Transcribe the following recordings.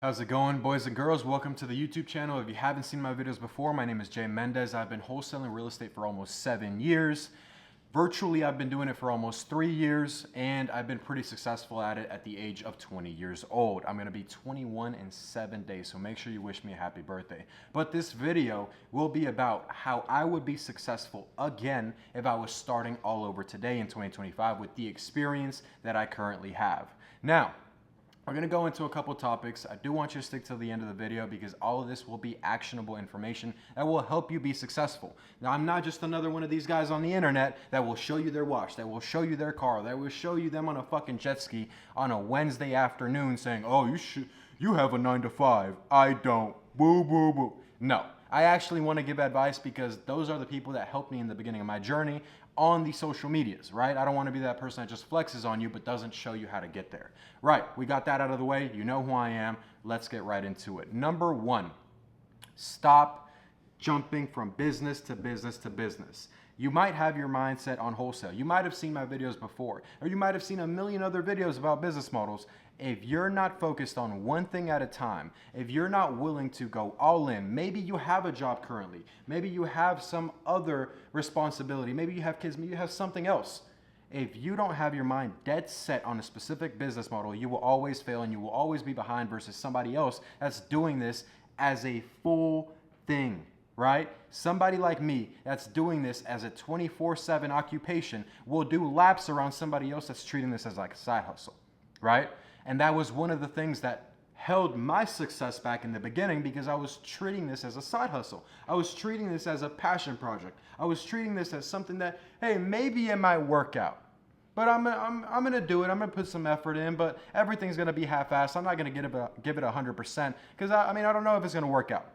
How's it going, boys and girls? Welcome to the YouTube channel. If you haven't seen my videos before, my name is Jay Mendez. I've been wholesaling real estate for almost 7 years. Virtually, I've been doing it for almost 3 years, and I've been pretty successful at it at the age of 20 years old. I'm gonna be 21 in 7 days, so make sure you wish me a happy birthday. But this video will be about how I would be successful again if I was starting all over today in 2025 with the experience that I currently have. Now, we're going to go into a couple topics. I do want you to stick till the end of the video because all of this will be actionable information that will help you be successful. Now, I'm not just another one of these guys on the internet that will show you their watch, that will show you their car, that will show you them on a fucking jet ski on a Wednesday afternoon saying, oh, you have a 9 to 5. I don't. Boo, boo, boo. No. I actually want to give advice because those are the people that helped me in the beginning of my journey on the social medias, right? I don't want to be that person that just flexes on you but doesn't show you how to get there. Right, we got that out of the way. You know who I am. Let's get right into it. Number one, stop jumping from business to business to business. You might have your mindset on wholesale. You might have seen my videos before, or you might have seen a million other videos about business models. If you're not focused on one thing at a time, if you're not willing to go all in, maybe you have a job currently, maybe you have some other responsibility, maybe you have kids, maybe you have something else. If you don't have your mind dead set on a specific business model, you will always fail and you will always be behind versus somebody else that's doing this as a full thing, right? Somebody like me that's doing this as a 24/7 occupation will do laps around somebody else that's treating this as like a side hustle, right? And that was one of the things that held my success back in the beginning because I was treating this as a side hustle. I was treating this as a passion project. I was treating this as something that, hey, maybe it might work out. But I'm gonna do it. I'm gonna put some effort in, but everything's gonna be half-assed. I'm not gonna give it 100% because I don't know if it's gonna work out,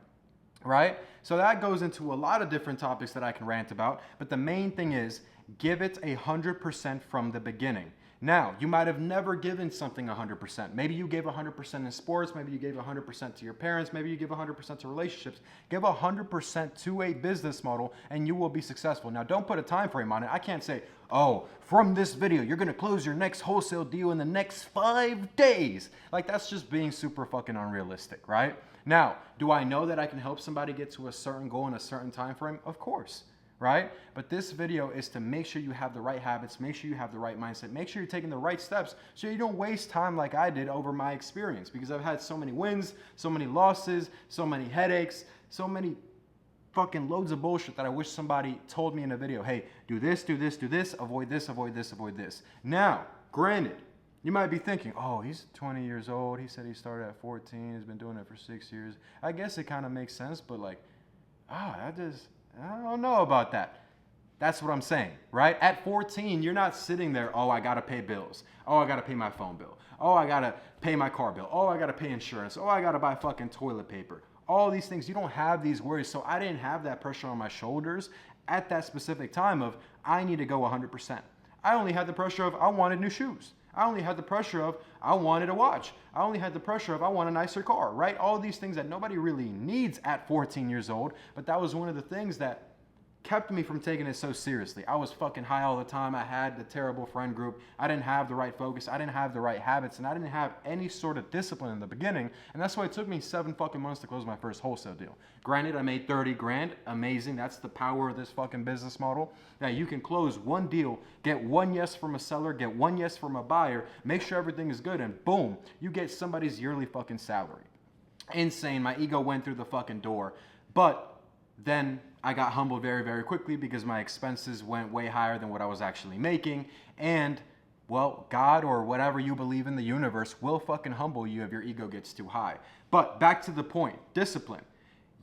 right? So that goes into a lot of different topics that I can rant about. But the main thing is give it 100% from the beginning. Now, you might have never given something 100%. Maybe you gave 100% in sports. Maybe you gave 100% to your parents. Maybe you give 100% to relationships. Give 100% to a business model and you will be successful. Now, don't put a time frame on it. I can't say, oh, from this video, you're going to close your next wholesale deal in the next 5 days. Like, that's just being super fucking unrealistic, right? Now, do I know that I can help somebody get to a certain goal in a certain time frame? Of course. Right? But this video is to make sure you have the right habits, make sure you have the right mindset, make sure you're taking the right steps so you don't waste time like I did over my experience because I've had so many wins, so many losses, so many headaches, so many fucking loads of bullshit that I wish somebody told me in a video, hey, do this, do this, do this, avoid this, avoid this, avoid this. Now, granted, you might be thinking, oh, he's 20 years old, he said he started at 14, he's been doing it for 6 years. I guess it kind of makes sense, but like, I don't know about that. That's what I'm saying, right? At 14, you're not sitting there, oh, I got to pay bills. Oh, I got to pay my phone bill. Oh, I got to pay my car bill. Oh, I got to pay insurance. Oh, I got to buy fucking toilet paper. All these things, you don't have these worries. So I didn't have that pressure on my shoulders at that specific time of I need to go 100%. I only had the pressure of I wanted new shoes. I only had the pressure of I wanted a watch. I only had the pressure of I want a nicer car, right? All these things that nobody really needs at 14 years old, but that was one of the things that kept me from taking it so seriously. I was fucking high all the time. I had the terrible friend group. I didn't have the right focus. I didn't have the right habits, and I didn't have any sort of discipline in the beginning, and that's why it took me 7 fucking months to close my first wholesale deal. Granted, I made 30 grand. Amazing. That's the power of this fucking business model. That you can close one deal, get one yes from a seller, get one yes from a buyer, make sure everything is good, and boom, you get somebody's yearly fucking salary. Insane. My ego went through the fucking door. But then I got humbled very, very quickly because my expenses went way higher than what I was actually making. And, well, God or whatever you believe in, the universe will fucking humble you if your ego gets too high. But back to the point, discipline.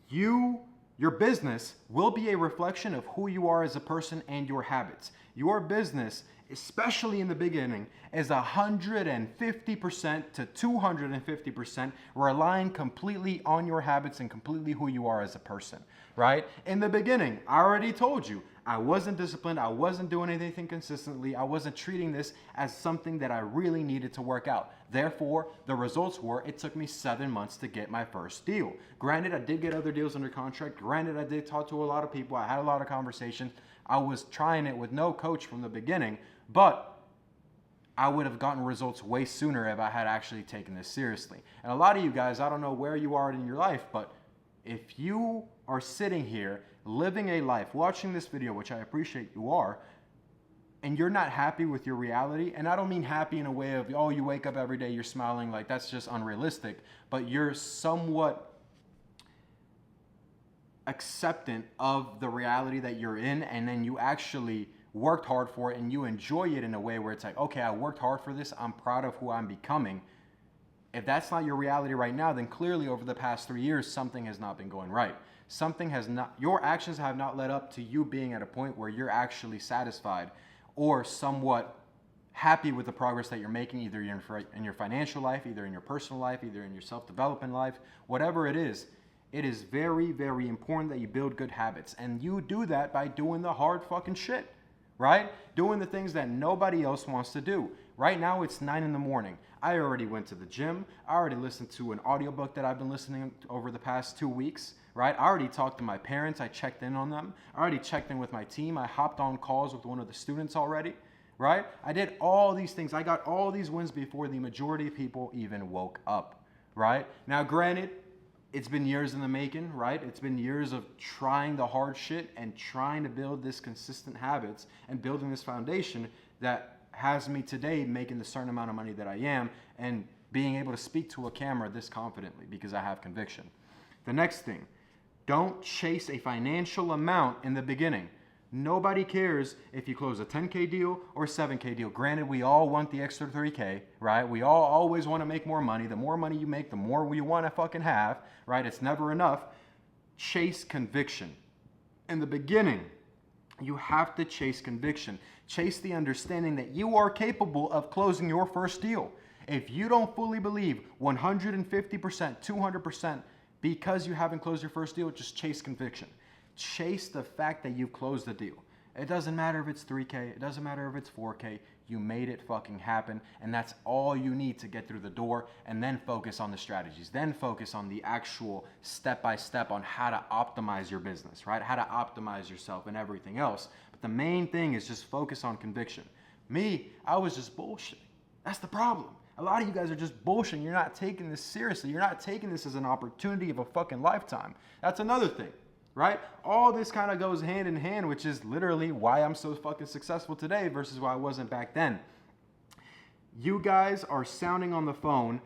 Your business will be a reflection of who you are as a person and your habits. Your business, especially in the beginning, is 150% to 250% relying completely on your habits and completely who you are as a person, right? In the beginning, I already told you, I wasn't disciplined. I wasn't doing anything consistently. I wasn't treating this as something that I really needed to work out. Therefore, the results were it took me 7 months to get my first deal. Granted, I did get other deals under contract. Granted, I did talk to a lot of people. I had a lot of conversations. I was trying it with no coach from the beginning, but I would have gotten results way sooner if I had actually taken this seriously. And a lot of you guys, I don't know where you are in your life, but if you are sitting here living a life, watching this video, which I appreciate you are, and you're not happy with your reality, and I don't mean happy in a way of, oh, you wake up every day, you're smiling, like that's just unrealistic, but you're somewhat acceptant of the reality that you're in, and then you actually worked hard for it and you enjoy it in a way where it's like, okay, I worked hard for this, I'm proud of who I'm becoming. If that's not your reality right now, then clearly over the past 3 years, something has not been going right. Your actions have not led up to you being at a point where you're actually satisfied or somewhat happy with the progress that you're making, either in your financial life, either in your personal life, either in your self-development life, whatever it is very, very important that you build good habits. And you do that by doing the hard fucking shit, right? Doing the things that nobody else wants to do. Right now it's 9 in the morning. I already went to the gym. I already listened to an audiobook that I've been listening to over the past 2 weeks, right? I already talked to my parents. I checked in on them. I already checked in with my team. I hopped on calls with one of the students already, right? I did all these things. I got all these wins before the majority of people even woke up, right? Now, granted, it's been years in the making, right? It's been years of trying the hard shit and trying to build this consistent habits and building this foundation that has me today making the certain amount of money that I am and being able to speak to a camera this confidently because I have conviction. The next thing, don't chase a financial amount in the beginning. Nobody cares if you close a 10K deal or 7K deal. Granted, we all want the extra 3K, right? We all always want to make more money. The more money you make, the more we want to fucking have, right? It's never enough. Chase conviction. In the beginning, you have to chase conviction. Chase the understanding that you are capable of closing your first deal. If you don't fully believe 150%, 200% because you haven't closed your first deal, just chase conviction. Chase the fact that you've closed the deal. It doesn't matter if it's 3K, it doesn't matter if it's 4K, you made it fucking happen, and that's all you need to get through the door, and then focus on the strategies, then focus on the actual step-by-step on how to optimize your business, right? How to optimize yourself and everything else. But the main thing is just focus on conviction. Me, I was just bullshitting. That's the problem. A lot of you guys are just bullshitting. You're not taking this seriously. You're not taking this as an opportunity of a fucking lifetime. That's another thing. Right? All this kind of goes hand in hand, which is literally why I'm so fucking successful today versus why I wasn't back then. You guys are sounding on the phone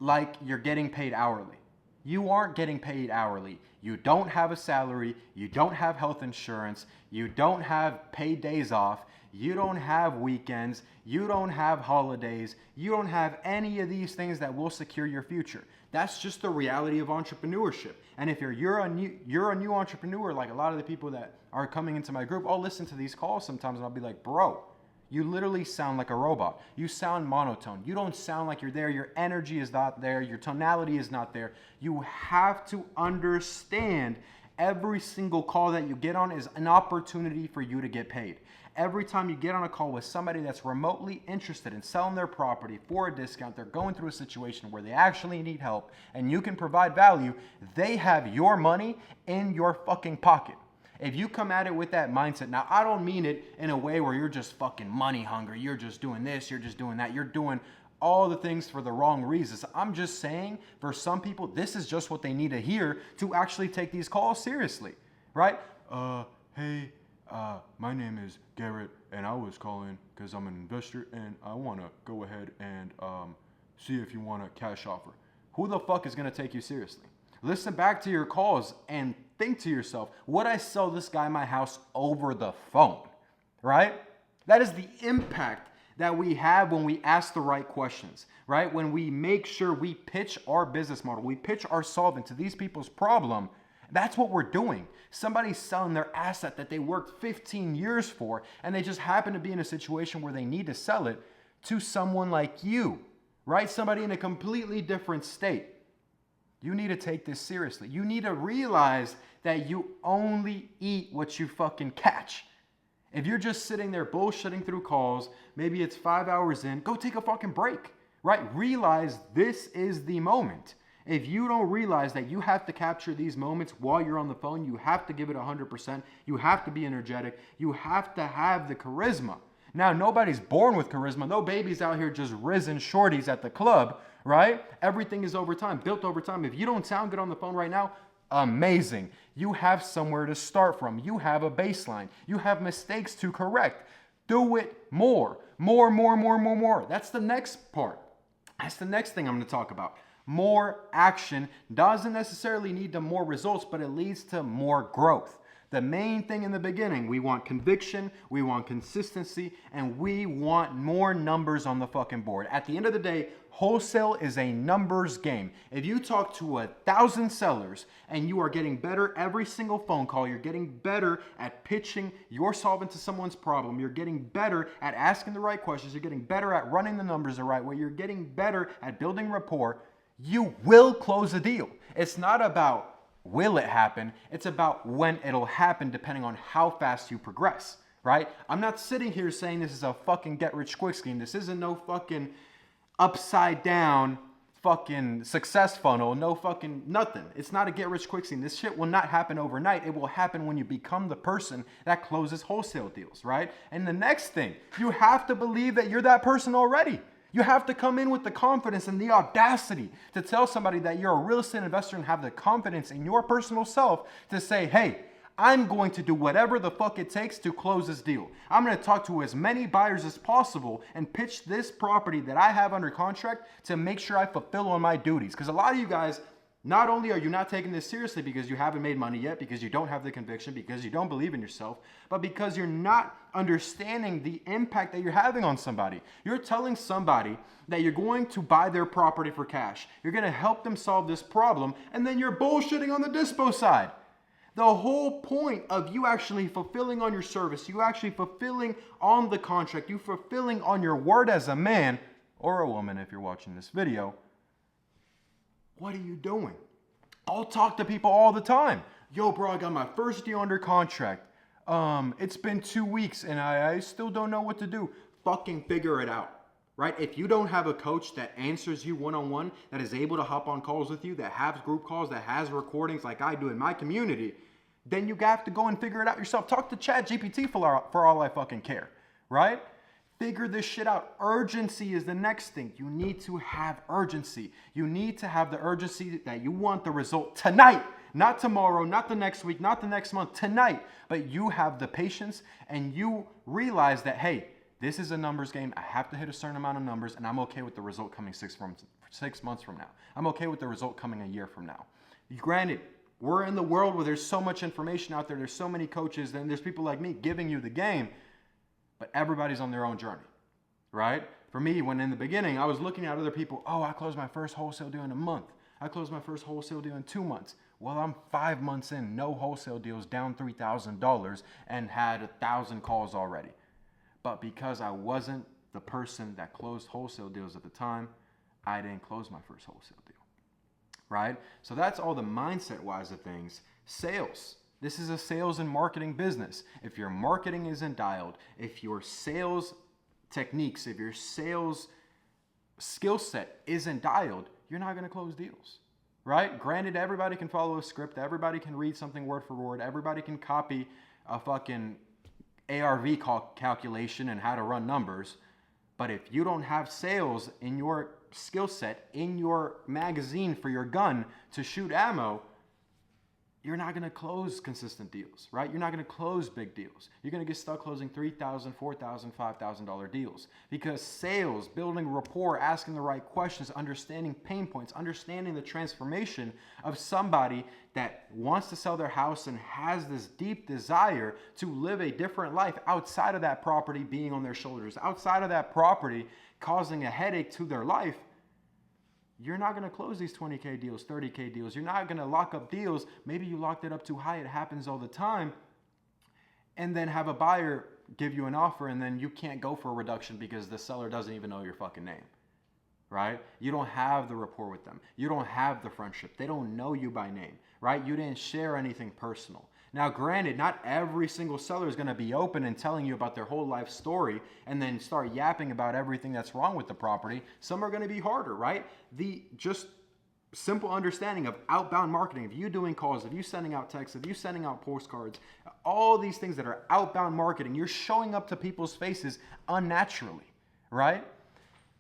like you're getting paid hourly. You aren't getting paid hourly. You don't have a salary. You don't have health insurance. You don't have paid days off. You don't have weekends. You don't have holidays. You don't have any of these things that will secure your future. That's just the reality of entrepreneurship. And if you're a new entrepreneur, like a lot of the people that are coming into my group, I'll listen to these calls sometimes and I'll be like, bro, you literally sound like a robot. You sound monotone. You don't sound like you're there. Your energy is not there. Your tonality is not there. You have to understand every single call that you get on is an opportunity for you to get paid. Every time you get on a call with somebody that's remotely interested in selling their property for a discount, they're going through a situation where they actually need help and you can provide value, they have your money in your fucking pocket. If you come at it with that mindset, now I don't mean it in a way where you're just fucking money hungry, you're just doing this, you're just doing that, you're doing all the things for the wrong reasons. I'm just saying for some people, this is just what they need to hear to actually take these calls seriously, right? Hey, my name is Garrett and I was calling because I'm an investor and I want to go ahead and see if you want a cash offer. Who the fuck is going to take you seriously? Listen back to your calls and think to yourself, would I sell this guy my house over the phone, right? That is the impact that we have when we ask the right questions, right? When we make sure we pitch our business model, we pitch our solvent to these people's problem. That's what we're doing. Somebody's selling their asset that they worked 15 years for, and they just happen to be in a situation where they need to sell it to someone like you, right? Somebody in a completely different state. You need to take this seriously. You need to realize that you only eat what you fucking catch. If you're just sitting there bullshitting through calls, maybe it's 5 hours in, go take a fucking break, right? Realize this is the moment. If you don't realize that you have to capture these moments while you're on the phone, you have to give it 100%. You have to be energetic. You have to have the charisma. Now, nobody's born with charisma. No baby's out here just risen shorties at the club, right? Everything is over time, built over time. If you don't sound good on the phone right now, amazing. You have somewhere to start from. You have a baseline. You have mistakes to correct. Do it more. More. That's the next part. That's the next thing I'm going to talk about. More action doesn't necessarily lead to more results, but it leads to more growth. The main thing in the beginning, we want conviction, we want consistency, and we want more numbers on the fucking board. At the end of the day, wholesale is a numbers game. If you talk to 1,000 sellers and you are getting better every single phone call, you're getting better at pitching your solvent to someone's problem, you're getting better at asking the right questions, you're getting better at running the numbers the right way, you're getting better at building rapport, you will close a deal. It's not about will it happen? It's about when it'll happen depending on how fast you progress, right? I'm not sitting here saying this is a fucking get rich quick scheme. This isn't no fucking upside down fucking success funnel, no fucking nothing. It's not a get rich quick scheme. This shit will not happen overnight. It will happen when you become the person that closes wholesale deals, right? And the next thing, you have to believe that you're that person already. You have to come in with the confidence and the audacity to tell somebody that you're a real estate investor and have the confidence in your personal self to say, hey, I'm going to do whatever the fuck it takes to close this deal. I'm going to talk to as many buyers as possible and pitch this property that I have under contract to make sure I fulfill on my duties. Because a lot of you guys, not only are you not taking this seriously because you haven't made money yet, because you don't have the conviction, because you don't believe in yourself, but because you're not understanding the impact that you're having on somebody. You're telling somebody that you're going to buy their property for cash. You're going to help them solve this problem, and then you're bullshitting on the dispo side. The whole point of you actually fulfilling on your service, you actually fulfilling on the contract, you fulfilling on your word as a man or a woman if you're watching this video, what are you doing? I'll talk to people all the time. Yo, bro, I got my first deal under contract. It's been 2 weeks and I still don't know what to do. Fucking figure it out, right? If you don't have a coach that answers you one-on-one, that is able to hop on calls with you, that has group calls, that has recordings like I do in my community, then you have to go and figure it out yourself. Talk to ChatGPT for all I fucking care, right? Figure this shit out. Urgency is the next thing. You need to have urgency. You need to have the urgency that you want the result tonight, not tomorrow, not the next week, not the next month, tonight. But you have the patience and you realize that, hey, this is a numbers game. I have to hit a certain amount of numbers and I'm okay with the result coming 6 months from now. I'm okay with the result coming a year from now. Granted, we're in the world where there's so much information out there. There's so many coaches and there's people like me giving you the game. But everybody's on their own journey, right? For me, when in the beginning, I was looking at other people, oh, I closed my first wholesale deal in a month. I closed my first wholesale deal in 2 months. Well, I'm 5 months in, no wholesale deals, down $3,000 and had 1,000 calls already. But because I wasn't the person that closed wholesale deals at the time, I didn't close my first wholesale deal, right? So that's all the mindset-wise of things. Sales. This is a sales and marketing business. If your marketing isn't dialed, if your sales techniques, if your sales skill set isn't dialed, you're not going to close deals, right? Granted, everybody can follow a script. Everybody can read something word for word. Everybody can copy a fucking ARV calculation and how to run numbers. But if you don't have sales in your skill set, in your magazine for your gun to shoot ammo, you're not going to close consistent deals, right? You're not going to close big deals. You're going to get stuck closing $3,000, $4,000, $5,000 deals because sales, building rapport, asking the right questions, understanding pain points, understanding the transformation of somebody that wants to sell their house and has this deep desire to live a different life outside of that property being on their shoulders, outside of that property causing a headache to their life. You're not going to close these 20K deals, 30K deals. You're not going to lock up deals. Maybe you locked it up too high. It happens all the time. And then have a buyer give you an offer and then you can't go for a reduction because the seller doesn't even know your fucking name, right? You don't have the rapport with them. You don't have the friendship. They don't know you by name, right? You didn't share anything personal. Now, granted, not every single seller is going to be open and telling you about their whole life story and then start yapping about everything that's wrong with the property. Some are going to be harder, right? Just simple understanding of outbound marketing, of you doing calls, of you sending out texts, of you sending out postcards, all these things that are outbound marketing, you're showing up to people's faces unnaturally, right?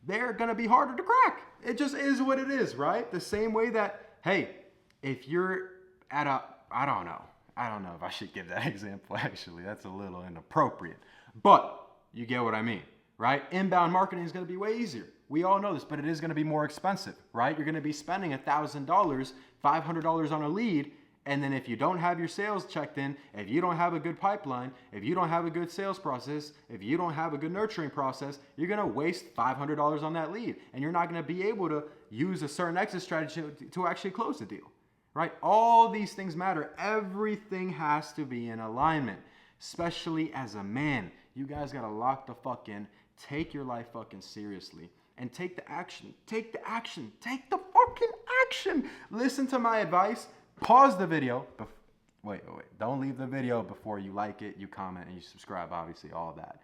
They're gonna be harder to crack. It just is what it is, right? The same way that, hey, if you're at a, I don't know if I should give that example, actually. That's a little inappropriate. But you get what I mean, right? Inbound marketing is going to be way easier. We all know this, but it is going to be more expensive, right? You're going to be spending $1,000, $500 on a lead, and then if you don't have your sales checked in, if you don't have a good pipeline, if you don't have a good sales process, if you don't have a good nurturing process, you're going to waste $500 on that lead, and you're not going to be able to use a certain exit strategy to actually close the deal, right? All these things matter. Everything has to be in alignment, especially as a man. You guys got to lock the fuck in, take your life fucking seriously, and take the action. Take the action. Take the fucking action. Listen to my advice. Pause the video. Wait. Don't leave the video before you like it, you comment, and you subscribe, obviously, all of that.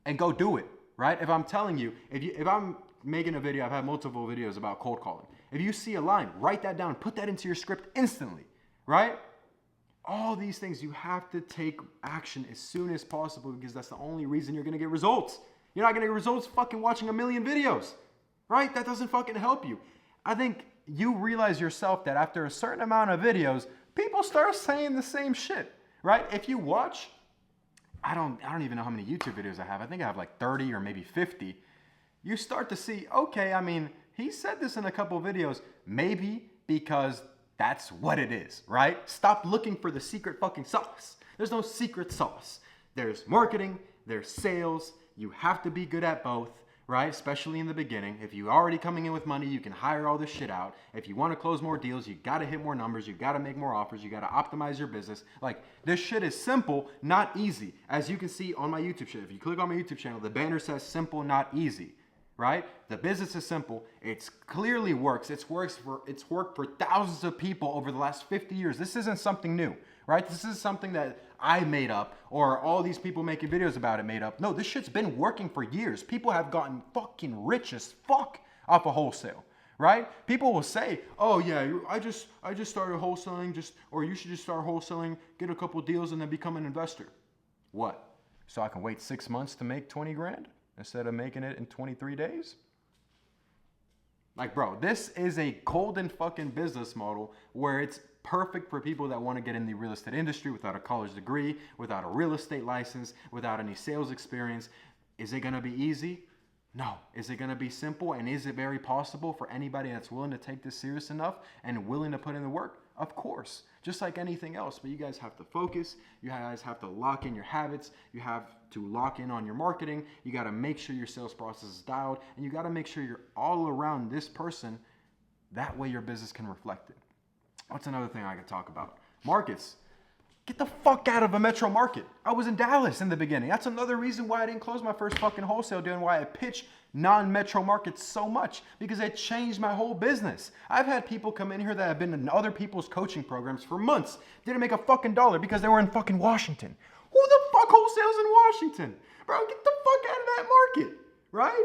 And go do it, right? If I'm telling you, if I'm making a video, I've had multiple videos about cold calling. If you see a line, write that down, put that into your script instantly, right? All these things, you have to take action as soon as possible because that's the only reason you're gonna get results. You're not gonna get results fucking watching a million videos, right? That doesn't fucking help you. I think you realize yourself that after a certain amount of videos, people start saying the same shit, right? If you watch, I don't even know how many YouTube videos I have. I think I have like 30 or maybe 50. You start to see, okay, I mean, he said this in a couple videos, maybe because that's what it is, right? Stop looking for the secret fucking sauce. There's no secret sauce. There's marketing, there's sales. You have to be good at both, right? Especially in the beginning. If you're already coming in with money, you can hire all this shit out. If you want to close more deals, you got to hit more numbers. You got to make more offers. You got to optimize your business. Like, this shit is simple, not easy. As you can see on my YouTube channel, if you click on my YouTube channel, the banner says simple, not easy. Right? The business is simple. It clearly works. It's worked for thousands of people over the last 50 years. This isn't something new, right? This is something that I made up or all these people making videos about it made up. No, this shit's been working for years. People have gotten fucking rich as fuck off of wholesale, right? People will say, "Oh yeah, I just started wholesaling, or you should just start wholesaling, get a couple deals, and then become an investor." What? So I can wait 6 months to make 20 grand? Instead of making it in 23 days? Like, bro, this is a golden fucking business model where it's perfect for people that want to get in the real estate industry without a college degree, without a real estate license, without any sales experience. Is it going to be easy? No. Is it going to be simple? And is it very possible for anybody that's willing to take this serious enough and willing to put in the work? Of course. Just like anything else. But you guys have to focus. You guys have to lock in your habits. You have to lock in on your marketing. You got to make sure your sales process is dialed. And you got to make sure you're all around this person. That way your business can reflect it. What's another thing I could talk about? Markets. Get the fuck out of a metro market. I was in Dallas in the beginning. That's another reason why I didn't close my first fucking wholesale deal and why I pitch non-metro markets so much, because it changed my whole business. I've had people come in here that have been in other people's coaching programs for months, didn't make a fucking dollar because they were in fucking Washington. Who the fuck wholesales in Washington? Bro, get the fuck out of that market, right?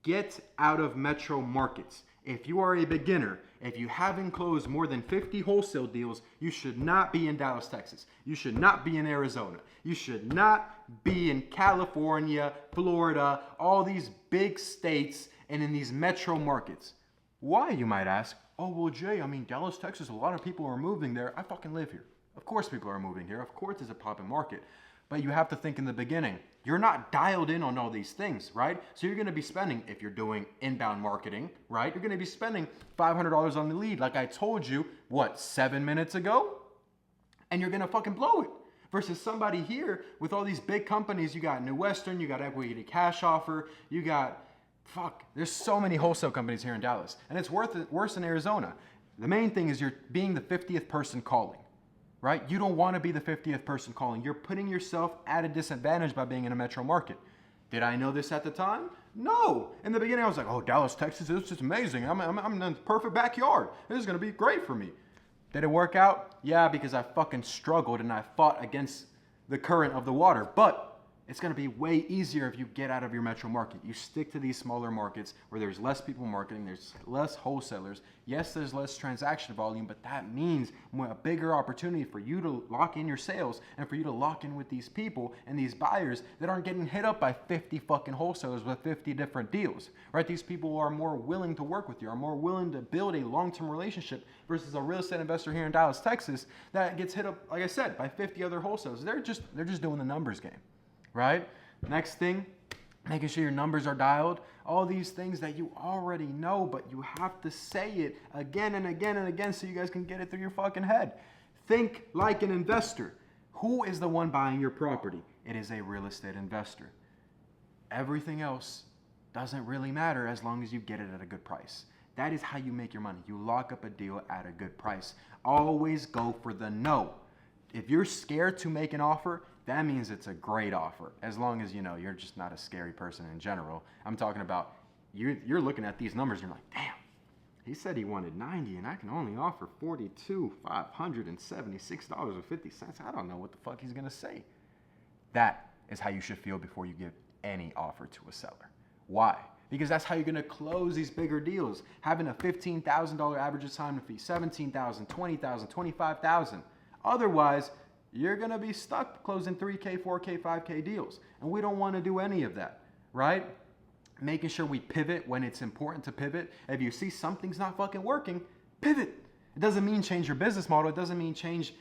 Get out of metro markets. If you are a beginner, if you haven't closed more than 50 wholesale deals, you should not be in Dallas, Texas. You should not be in Arizona. You should not be in California, Florida, all these big states and in these metro markets. Why, you might ask? Oh, well, Jay, I mean, Dallas, Texas, a lot of people are moving there. I fucking live here. Of course people are moving here. Of course it's a popping market. But you have to think in the beginning, you're not dialed in on all these things, right? So you're going to be spending, if you're doing inbound marketing, right? You're going to be spending $500 on the lead, like I told you, 7 minutes ago? And you're going to fucking blow it. Versus somebody here with all these big companies, you got New Western, you got Equity Cash Offer, you got, there's so many wholesale companies here in Dallas. And it's worse in Arizona. The main thing is you're being the 50th person calling. Right? You don't want to be the 50th person calling. You're putting yourself at a disadvantage by being in a metro market. Did I know this at the time? No. In the beginning, I was like, oh, Dallas, Texas, it's just amazing. I'm in the perfect backyard. This is going to be great for me. Did it work out? Yeah, because I fucking struggled and I fought against the current of the water. But It's going to be way easier if you get out of your metro market. You stick to these smaller markets where there's less people marketing, there's less wholesalers. Yes, there's less transaction volume, but that means a bigger opportunity for you to lock in your sales and for you to lock in with these people and these buyers that aren't getting hit up by 50 fucking wholesalers with 50 different deals, right? These people are more willing to work with you, are more willing to build a long-term relationship versus a real estate investor here in Dallas, Texas that gets hit up, like I said, by 50 other wholesalers. They're just doing the numbers game. Right? Next thing, making sure your numbers are dialed. All these things that you already know, but you have to say it again and again and again so you guys can get it through your fucking head. Think like an investor. Who is the one buying your property? It is a real estate investor. Everything else doesn't really matter as long as you get it at a good price. That is how you make your money. You lock up a deal at a good price. Always go for the no. If you're scared to make an offer, that means it's a great offer, as long as you're just not a scary person in general. I'm talking about you're looking at these numbers and you're like, damn, he said he wanted 90 and I can only offer $42,576.50. I don't know what the fuck he's gonna say. That is how you should feel before you give any offer to a seller. Why? Because that's how you're gonna close these bigger deals. Having a $15,000 average assignment fee, $17,000, $20,000, $25,000. Otherwise, you're going to be stuck closing 3K, 4K, 5K deals. And we don't want to do any of that, right? Making sure we pivot when it's important to pivot. If you see something's not fucking working, pivot. It doesn't mean change your business model. It doesn't mean change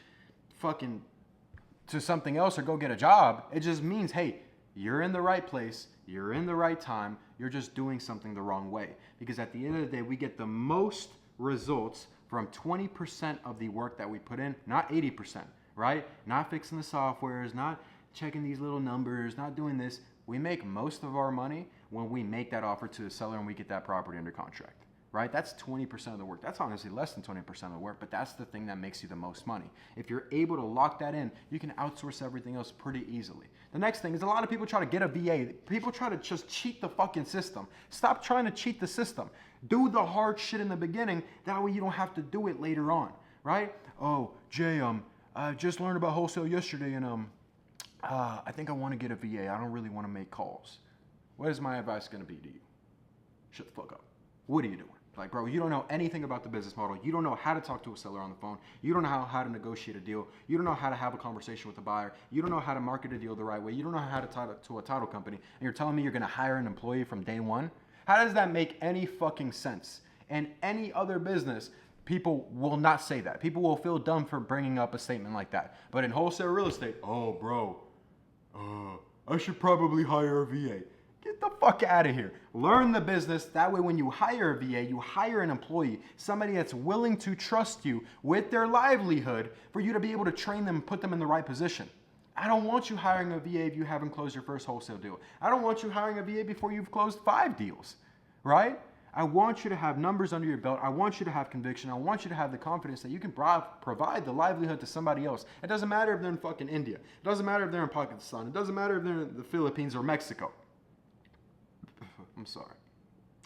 fucking to something else or go get a job. It just means, hey, you're in the right place. You're in the right time. You're just doing something the wrong way. Because at the end of the day, we get the most results from 20% of the work that we put in, not 80%. Right? Not fixing the softwares, not checking these little numbers, not doing this. We make most of our money when we make that offer to the seller and we get that property under contract. Right? That's 20% of the work. That's honestly less than 20% of the work, but that's the thing that makes you the most money. If you're able to lock that in, you can outsource everything else pretty easily. The next thing is a lot of people try to get a VA. People try to just cheat the fucking system. Stop trying to cheat the system. Do the hard shit in the beginning. That way you don't have to do it later on. Right? Oh, Jay, I just learned about wholesale yesterday, and I think I want to get a VA. I don't really want to make calls. What is my advice going to be to you? Shut the fuck up. What are you doing? Like, bro, you don't know anything about the business model. You don't know how to talk to a seller on the phone. You don't know how to negotiate a deal. You don't know how to have a conversation with the buyer. You don't know how to market a deal the right way. You don't know how to talk to a title company. And you're telling me you're going to hire an employee from day one? How does that make any fucking sense? And any other business, people will not say that. People will feel dumb for bringing up a statement like that. But in wholesale real estate, oh, bro, I should probably hire a VA. Get the fuck out of here. Learn the business. That way when you hire a VA, you hire an employee, somebody that's willing to trust you with their livelihood for you to be able to train them and put them in the right position. I don't want you hiring a VA if you haven't closed your first wholesale deal. I don't want you hiring a VA before you've closed 5 deals, right? I want you to have numbers under your belt. I want you to have conviction. I want you to have the confidence that you can provide the livelihood to somebody else. It doesn't matter if they're in fucking India. It doesn't matter if they're in Pakistan. It doesn't matter if they're in the Philippines or Mexico. I'm sorry.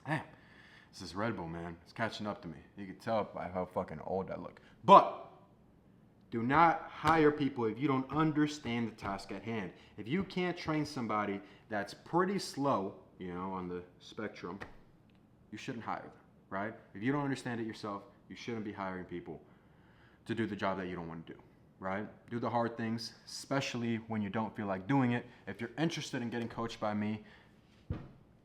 Damn, this is Red Bull, man. It's catching up to me. You can tell by how fucking old I look. But do not hire people if you don't understand the task at hand. If you can't train somebody that's pretty slow, on the spectrum, you shouldn't hire them, right? If you don't understand it yourself, you shouldn't be hiring people to do the job that you don't want to do, right? Do the hard things, especially when you don't feel like doing it. If you're interested in getting coached by me,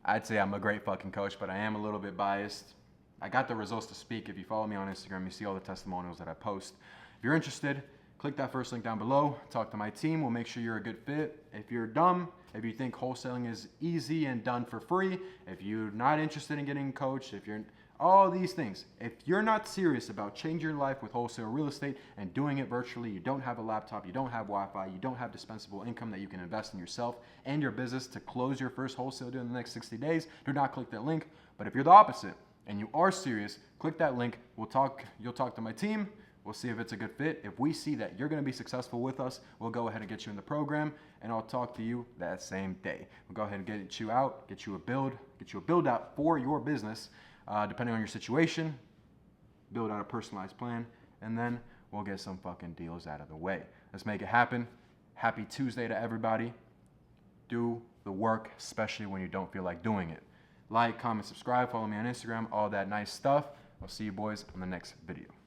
I'd say I'm a great fucking coach, but I am a little bit biased. I got the results to speak. If you follow me on Instagram, you see all the testimonials that I post. If you're interested, click that first link down below. Talk to my team. We'll make sure you're a good fit. If you're dumb, if you think wholesaling is easy and done for free, if you're not interested in getting coached, if you're all these things, if you're not serious about changing your life with wholesale real estate and doing it virtually, you don't have a laptop, you don't have Wi-Fi, you don't have dispensable income that you can invest in yourself and your business to close your first wholesale deal in the next 60 days, do not click that link. But if you're the opposite and you are serious, click that link. You'll talk to my team. We'll see if it's a good fit. If we see that you're going to be successful with us, we'll go ahead and get you in the program, and I'll talk to you that same day. We'll go ahead and get you out, get you a build out for your business, depending on your situation, build out a personalized plan, and then we'll get some fucking deals out of the way. Let's make it happen. Happy Tuesday to everybody. do the work, especially when you don't feel like doing it. Like, comment, subscribe, follow me on Instagram, all that nice stuff. I'll see you boys on the next video.